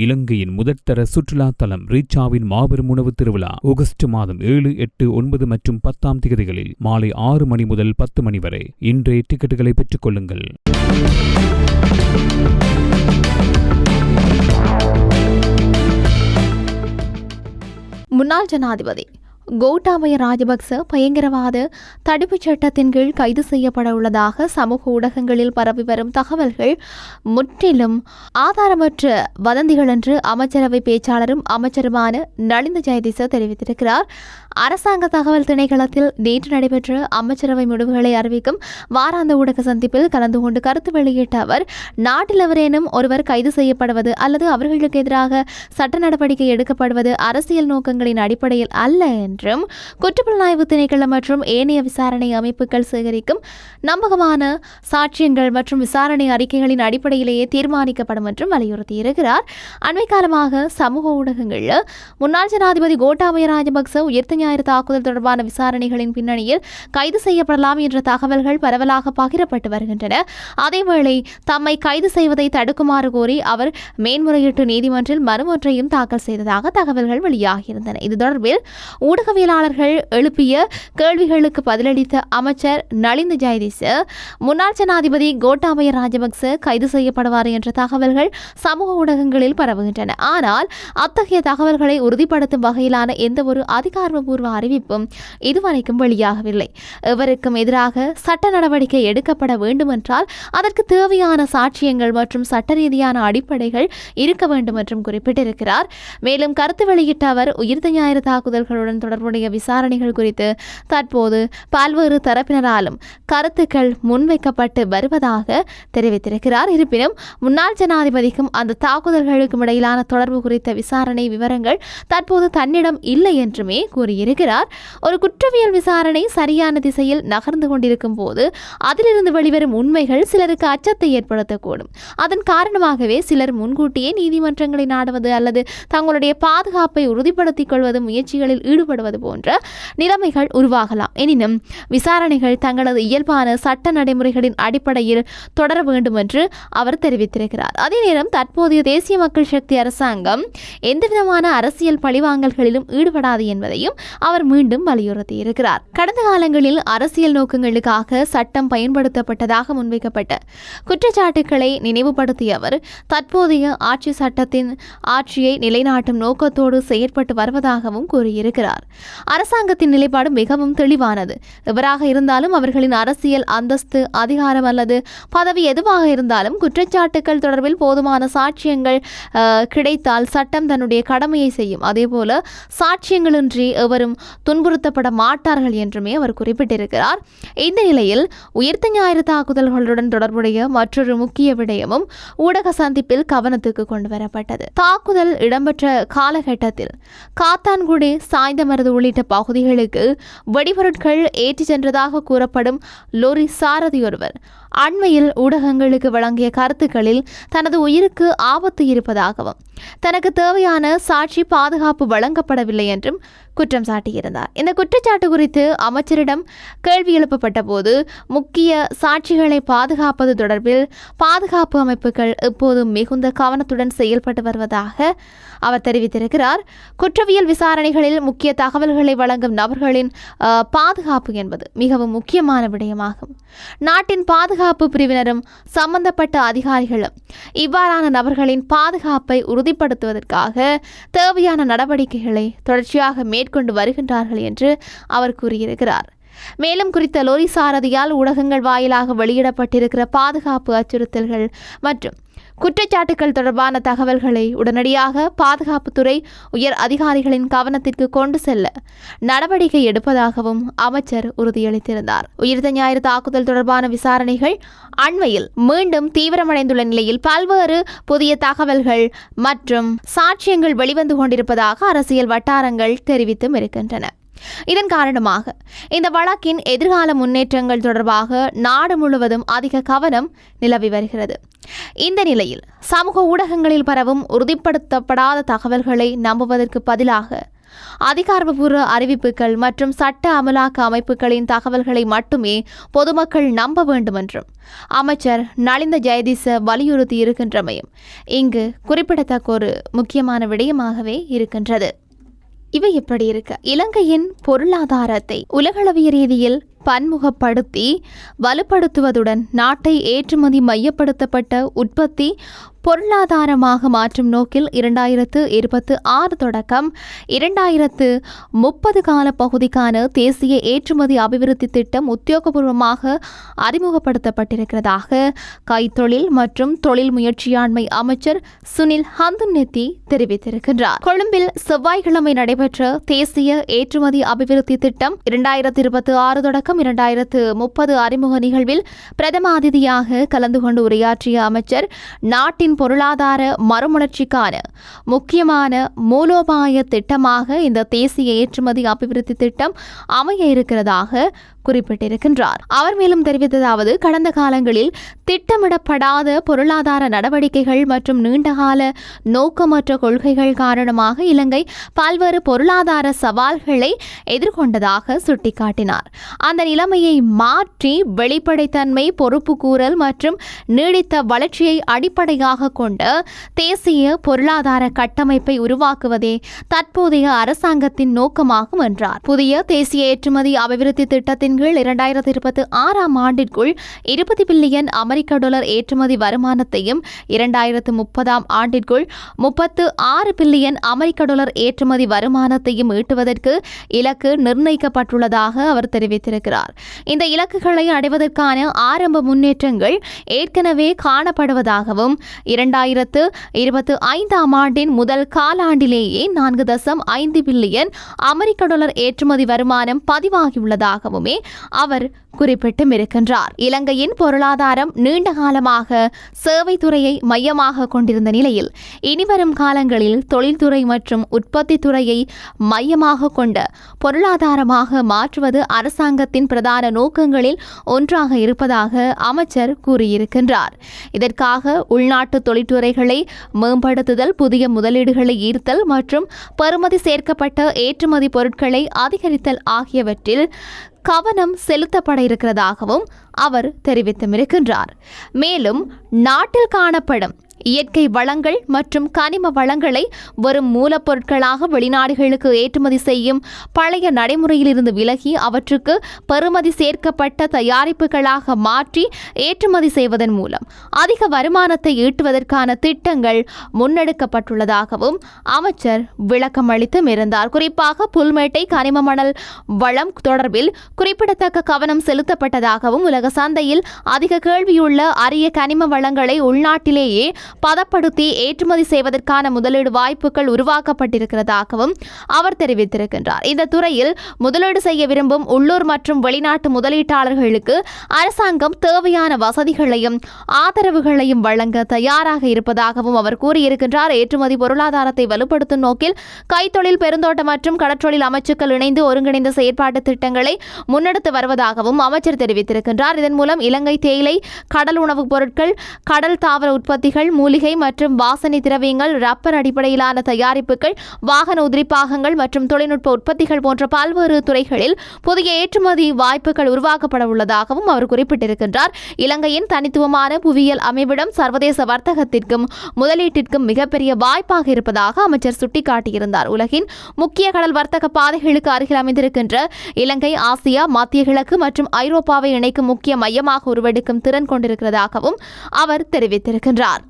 இலங்கையின் முதற்தர சுற்றுலா தலம் ரீச்சாவின் மாபெரும் உணவு திருவிழா ஆகஸ்ட் மாதம் 7, 8, 9 மற்றும் 10 தேதிகளில் மாலை 6 மணி முதல் 10 மணி வரை. இன்றைய டிக்கெட்டுகளை பெற்றுக் கொள்ளுங்கள். முன்னாள் ஜனாதிபதி கோட்டாபய ராஜபக்ச பயங்கரவாத தடுப்புச் சட்டத்தின் கீழ் கைது செய்யப்பட உள்ளதாக சமூக ஊடகங்களில் பரவி வரும் தகவல்கள் முற்றிலும் ஆதாரமற்ற வதந்திகள் என்று அமைச்சரவை பேச்சாளரும் அமைச்சருமான நலிந்த ஜெயதிச தெரிவித்திருக்கிறார். அரசாங்க தகவல் திணைக்களத்தில் நேற்று நடைபெற்ற அமைச்சரவை முடிவுகளை அறிவிக்கும் வாராந்த ஊடக சந்திப்பில் கலந்து கொண்டு கருத்து வெளியிட்ட அவர், நாட்டில் எவரேனும் ஒருவர் கைது செய்யப்படுவது அல்லது அவர்களுக்கு எதிராக சட்ட நடவடிக்கை எடுக்கப்படுவது அரசியல் நோக்கங்களின் அடிப்படையில் அல்ல என்றும், குற்றப்புலனாய்வு திணைக்களம் மற்றும் ஏனைய விசாரணை அமைப்புகள் சேகரிக்கும் நம்பகமான சாட்சியங்கள் மற்றும் விசாரணை அறிக்கைகளின் அடிப்படையிலேயே தீர்மானிக்கப்படும் என்றும் வலியுறுத்தியிருக்கிறார். அண்மை காலமாக சமூக ஊடகங்களில் முன்னாள் ஜனாதிபதி கோட்டாபய ராஜபக்ச உயிர்த்த ஞாயிறு தாக்குதல் தொடர்பான விசாரணைகளின் பின்னணியில் கைது செய்யப்படலாம் என்ற தகவல்கள் பரவலாக பகிரப்பட்டு வருகின்றன. அதேவேளை தம்மை கைது செய்வதை தடுக்குமாறு கோரி அவர் மேன்முறையீட்டு நீதிமன்றில் மனு ஒன்றையும் தாக்கல் செய்ததாக தகவல்கள் வெளியாகியிருந்தன. இது தொடர்பில் ஊடகவியலாளர்கள் எழுப்பிய கேள்விகளுக்கு பதிலளித்த அமைச்சர் நலிந்த ஜெயதிச, முன்னாள் ஜனாதிபதி கோட்டாபய ராஜபக்ச கைது செய்யப்படுவார் என்ற தகவல்கள் சமூக ஊடகங்களில் பரவுகின்றன. ஆனால் அத்தகைய தகவல்களை உறுதிப்படுத்தும் வகையிலான எந்த ஒரு அதிகாரப்பூர்வ அறிவிப்பும் இதுவரைக்கும் வெளியாகவில்லை. எவருக்கும் எதிராக சட்ட நடவடிக்கை எடுக்கப்பட வேண்டுமென்றால் அதற்கு தேவையான சாட்சியங்கள் மற்றும் சட்ட ரீதியான அடிப்படைகள் இருக்க வேண்டும் என்றும் குறிப்பிட்டிருக்கிறார். மேலும் கருத்து வெளியிட்ட அவர், உயிர்த்த ஞாயிறு தாக்குதல்களுடன் தொடர்புடைய விசாரணைகள் குறித்து தற்போது பல்வேறு தரப்பினராலும் கருத்துக்கள் முன்வைக்கப்பட்டு வருவதாக தெரிவித்திருக்கிறார். இருப்பினும் முன்னாள் ஜனாதிபதிக்கும் அந்த தாக்குதல்களுக்கும் இடையிலான தொடர்பு குறித்த விசாரணை விவரங்கள் தற்போது தன்னிடம் இல்லை என்றுமே கூறியிருக்கிறார். ஒரு குற்றவியல் விசாரணை சரியான திசையில் நகர்ந்து கொண்டிருக்கும் போது அதிலிருந்து வெளிவரும் உண்மைகள் சிலருக்கு அச்சத்தை ஏற்படுத்தக்கூடும். அதன் காரணமாகவே சிலர் முன்கூட்டியே நீதிமன்றங்களை நாடுவது அல்லது தங்களுடைய பாதுகாப்பை உறுதிப்படுத்திக் கொள்வது முயற்சிகளில் ஈடுபடுவது போன்ற நிலைமைகள் உருவாகலாம். எனினும் விசாரணைகள் தங்களது இயல்பான சட்ட நடைமுறைகளின் அடிப்படையில் தொடர வேண்டும் என்று அவர் தெரிவித்திருக்கிறார். அதே நேரம் தற்போதைய தேசிய மக்கள் சக்தி அரசாங்கம் எந்தவிதமான அரசியல் பழிவாங்கல்களிலும் ஈடுபடாது என்பதையும் அவர் மீண்டும் வலியுறுத்தியிருக்கிறார். கடந்த காலங்களில் அரசியல் நோக்கங்களுக்காக சட்டம் பயன்படுத்தப்பட்டதாக முன்வைக்கப்பட்ட குற்றச்சாட்டுக்களை நினைவுபடுத்திய அவர், தற்போதைய ஆட்சி சட்டத்தின் ஆட்சியை நிலைநாட்டும் நோக்கத்தோடு செயற்பட்டு வருவதாகவும் கூறியிருக்கிறார். அரசாங்கத்தின் நிலைப்பாடு மிகவும் தெளிவானது. எவராக இருந்தாலும் அவர்களின் அரசியல் அந்தஸ்து, அதிகாரம் அல்லது பதவி எதுவாக இருந்தாலும் குற்றச்சாட்டுகள் தொடர்பில் போதுமான சாட்சியங்கள் கிடைத்தால் சட்டம் தன்னுடைய கடமையை செய்யும். அதேபோல சாட்சியங்களின்றி எவரும் துன்புறுத்தப்பட மாட்டார்கள் என்றுமே அவர் குறிப்பிட்டிருக்கிறார். இந்த நிலையில் உயிர்த்த ஞாயிறு தாக்குதல்களுடன் தொடர்புடைய மற்றொரு முக்கிய விடயமும் ஊடக சந்திப்பில் கவனத்துக்கு கொண்டு வரப்பட்டது. தாக்குதல் இடம்பெற்ற காலகட்டத்தில் காத்தான்குடி, சாய்ந்தமருது உள்ளிட்ட பகுதிகளுக்கு வெடிபொருட்கள் ஏற்றிச் சென்றதாக கூறப்படும் லோரி சாரதியொருவர் அண்மையில் ஊடகங்களுக்கு வழங்கிய கருத்துக்களில் தனது உயிருக்கு ஆபத்து இருப்பதாகவும் தனக்கு தேவையான சாட்சி பாதுகாப்பு வழங்கப்படவில்லை என்றும் குற்றம் சாட்டியிருந்தார். இந்த குற்றச்சாட்டு குறித்து அமைச்சரிடம் கேள்வி எழுப்பப்பட்ட போது, முக்கிய சாட்சிகளை பாதுகாப்பது தொடர்பில் பாதுகாப்பு அமைப்புகள் எப்போதும் மிகுந்த கவனத்துடன் செயல்பட்டு வருவதாக அவர் தெரிவித்திருக்கிறார். குற்றவியல் விசாரணைகளில் முக்கிய தகவல்களை வழங்கும் நபர்களின் பாதுகாப்பு என்பது மிகவும் முக்கியமான விடயமாகும். நாட்டின் பாதுகாப்பு பிரிவினரும் சம்பந்தப்பட்ட அதிகாரிகளும் இவ்வாறான நபர்களின் பாதுகாப்பை உறுதிப்படுத்துவதற்காக தேவையான நடவடிக்கைகளை தொடர்ச்சியாக மேற்கொண்டு வருகின்றார்கள் என்று அவர் கூறியிருக்கிறார். மேலும் குறித்த லோரி சாரதியால் ஊடகங்கள் வாயிலாக வெளியிடப்பட்டிருக்கிற பாதுகாப்பு அச்சுறுத்தல்கள் மற்றும் குற்றச்சாட்டுகள் தொடர்பான தகவல்களை உடனடியாக பாதுகாப்புத்துறை உயர் அதிகாரிகளின் கவனத்திற்கு கொண்டு செல்ல நடவடிக்கை எடுப்பதாகவும் அமைச்சர் உறுதியளித்திருந்தார். உயிர்த்த ஞாயிறு தாக்குதல் தொடர்பான விசாரணைகள் அண்மையில் மீண்டும் தீவிரமடைந்துள்ள நிலையில் பல்வேறு புதிய தகவல்கள் மற்றும் சாட்சியங்கள் வெளிவந்து கொண்டிருப்பதாக அரசியல் வட்டாரங்கள் தெரிவித்தும் இருக்கின்றன. இதன் காரணமாக இந்த வழக்கின் எதிர்கால முன்னேற்றங்கள் தொடர்பாக நாடு முழுவதும் அதிக கவனம் நிலவி வருகிறது. இந்த நிலையில் சமூக ஊடகங்களில் பரவும் உறுதிப்படுத்தப்படாத தகவல்களை நம்புவதற்கு பதிலாக அதிகாரப்பூர்வ அறிவிப்புகள் மற்றும் சட்ட அமலாக்க அமைப்புகளின் தகவல்களை மட்டுமே பொதுமக்கள் நம்ப வேண்டும் என்றும் அமைச்சர் நலிந்த ஜெயதிச வலியுறுத்தி இருக்கின்றமையும் இங்கு குறிப்பிடத்தக்க ஒரு முக்கியமான விடயமாகவே இருக்கின்றது. இவை எப்படி இருக்க, இலங்கையின் பொருளாதாரத்தை உலகளவிய ரீதியில் பன்முகப்படுத்தி வலுப்படுத்துவதுடன் நாட்டை ஏற்றுமதி மையப்படுத்தப்பட்ட உற்பத்தி பொருளாதாரமாக மாற்றும் நோக்கில் 2026 தொடக்கம் 2030 கால பகுதிக்கான தேசிய ஏற்றுமதி அபிவிருத்தி திட்டம் உத்தியோகபூர்வமாக அறிமுகப்படுத்தப்பட்டிருக்கிறதாக கைத்தொழில் மற்றும் தொழில் முயற்சியாண்மை அமைச்சர் சுனில் ஹந்துன்னெத்தி தெரிவித்திருக்கின்றார். கொழும்பில் செவ்வாய்க்கிழமை நடைபெற்ற தேசிய ஏற்றுமதி அபிவிருத்தி திட்டம் 2026 தொடக்கம் 2030 அறிமுக நிகழ்வில் பிரதம அதிதியாக கலந்து கொண்டு உரையாற்றிய அமைச்சர் நாட்டின் பொருளாதார மறுமலர்ச்சிக்கான முக்கியமான மூலோபாய திட்டமாக இந்த தேசிய ஏற்றுமதி அபிவிருத்தி திட்டம் அமைய இருக்கிறதாக குறிப்பிட்டிருக்கின்றார். அவர் மேலும் தெரிவித்ததாவது, கடந்த காலங்களில் திட்டமிடப்படாத பொருளாதார நடவடிக்கைகள் மற்றும் நீண்டகால நோக்கமற்ற கொள்கைகள் காரணமாக இலங்கை பல்வேறு பொருளாதார சவால்களை எதிர்கொண்டதாக சுட்டிக்காட்டினார். அந்த நிலைமையை மாற்றி வெளிப்படைத்தன்மை, பொறுப்புக்கூறல் மற்றும் நீடித்த வளர்ச்சியை அடிப்படையாக கொண்ட தேசிய பொருளாதார கட்டமைப்பை உருவாக்குவதே தற்போதைய அரசாங்கத்தின் நோக்கமாகும் என்றார். புதிய தேசிய ஏற்றுமதி அபிவிருத்தி திட்டத்தின் கீழ் 2026 ஆண்டிற்குள் 20 பில்லியன் அமெரிக்க டாலர் ஏற்றுமதி வருமானத்தையும் 2030 ஆண்டிற்குள் 36 பில்லியன் அமெரிக்க டாலர் ஏற்றுமதி வருமானத்தையும் ஈட்டுவதற்கு இலக்கு நிர்ணயிக்கப்பட்டுள்ளதாக அவர் தெரிவித்திருக்கிறார். இந்த இலக்குகளை அடைவதற்கான ஆரம்ப முன்னேற்றங்கள் ஏற்கனவே காணப்படுவதாகவும் 2025 ஆண்டின் முதல் காலாண்டிலேயே 4.5 பில்லியன் அமெரிக்க டாலர் ஏற்றுமதி வருமானம் பதிவாகியுள்ளதாகவுமே அவர் குறிப்பிட்டும் இருக்கின்றார். இலங்கையின் பொருளாதாரம் நீண்ட காலமாக சேவைத்துறையை மையமாக கொண்டிருந்த நிலையில் இனிவரும் காலங்களில் தொழில்துறை மற்றும் உற்பத்தி துறையை மையமாக கொண்ட பொருளாதாரமாக மாற்றுவது அரசாங்கத்தின் பிரதான நோக்கங்களில் ஒன்றாக இருப்பதாக அமைச்சர் கூறியிருக்கின்றார். இதற்காக உள்நாட்டு தொழில்துறைகளை மேம்படுத்துதல், புதிய முதலீடுகளை ஈர்த்தல் மற்றும் பெறுமதி சேர்க்கப்பட்ட ஏற்றுமதி பொருட்களை அதிகரித்தல் ஆகியவற்றில் கவனம் செலுத்தப்பட இருக்கிறதாகவும் அவர் தெரிவித்திருக்கின்றார். மேலும் நாட்டில் காணப்படும் இயற்கை வளங்கள் மற்றும் கனிம வளங்களை வரும் மூலப்பொருட்களாக வெளிநாடுகளுக்கு ஏற்றுமதி செய்யும் பழைய நடைமுறையிலிருந்து விலகி அவற்றுக்கு பெறுமதி சேர்க்கப்பட்ட தயாரிப்புகளாக மாற்றி ஏற்றுமதி செய்வதன் மூலம் அதிக வருமானத்தை ஈட்டுவதற்கான திட்டங்கள் முன்னெடுக்கப்பட்டுள்ளதாகவும் அமைச்சர் விளக்கம் அளித்தும் இருந்தார். குறிப்பாக புல்மேட்டை கனிம மணல் வளம் தொடர்பில் குறிப்பிடத்தக்க கவனம் செலுத்தப்பட்டதாகவும் உலக சந்தையில் அதிக கேள்வியுள்ள அரிய கனிம வளங்களை உள்நாட்டிலேயே பதப்படுத்தி ஏற்றுமதி செய்வதற்கான முதலீடு வாய்ப்புகள் உருவாக்கப்பட்டிருக்கிறதாகவும் அவர் தெரிவித்திருக்கின்றார். இந்த துறையில் முதலீடு செய்ய விரும்பும் உள்ளூர் மற்றும் வெளிநாட்டு முதலீட்டாளர்களுக்கு அரசாங்கம் தேவையான வசதிகளையும் ஆதரவுகளையும் வழங்க தயாராக இருப்பதாகவும் அவர் கூறியிருக்கின்றார். ஏற்றுமதி பொருளாதாரத்தை வலுப்படுத்தும் நோக்கில் கைத்தொழில், பெருந்தோட்ட மற்றும் கடற்றொழில் அமைச்சுக்கள் இணைந்து ஒருங்கிணைந்த செயற்பாட்டு திட்டங்களை முன்னெடுத்து வருவதாகவும் அமைச்சர் தெரிவித்திருக்கின்றார். இதன் மூலம் இலங்கை தேயிலை, கடல் உணவுப் பொருட்கள், கடல் தாவர உற்பத்திகள், மூலிகை மற்றும் வாசனை திரவியங்கள், ரப்பர் அடிப்படையிலான தயாரிப்புகள், வாகன உதிரிப்பாகங்கள் மற்றும் தொழில்நுட்ப உற்பத்திகள் போன்ற பல்வேறு துறைகளில் புதிய ஏற்றுமதி வாய்ப்புகள் உருவாக்கப்பட உள்ளதாகவும் அவர் குறிப்பிட்டிருக்கின்றார். இலங்கையின் தனித்துவமான புவியியல் அமைவிடம் சர்வதேச வர்த்தகத்திற்கும் முதலீட்டிற்கும் மிகப்பெரிய வாய்ப்பாக இருப்பதாக அமைச்சர் சுட்டிக்காட்டியிருந்தார். உலகின் முக்கிய கடல் வர்த்தக பாதைகளுக்கு அருகில் அமைந்திருக்கின்ற இலங்கை ஆசியா, மத்திய கிழக்கு மற்றும் ஐரோப்பாவை இணைக்கும் முக்கிய மையமாக உருவெடுக்கும் திறன் கொண்டிருக்கிறதாகவும் அவர் தெரிவித்திருக்கின்றார்.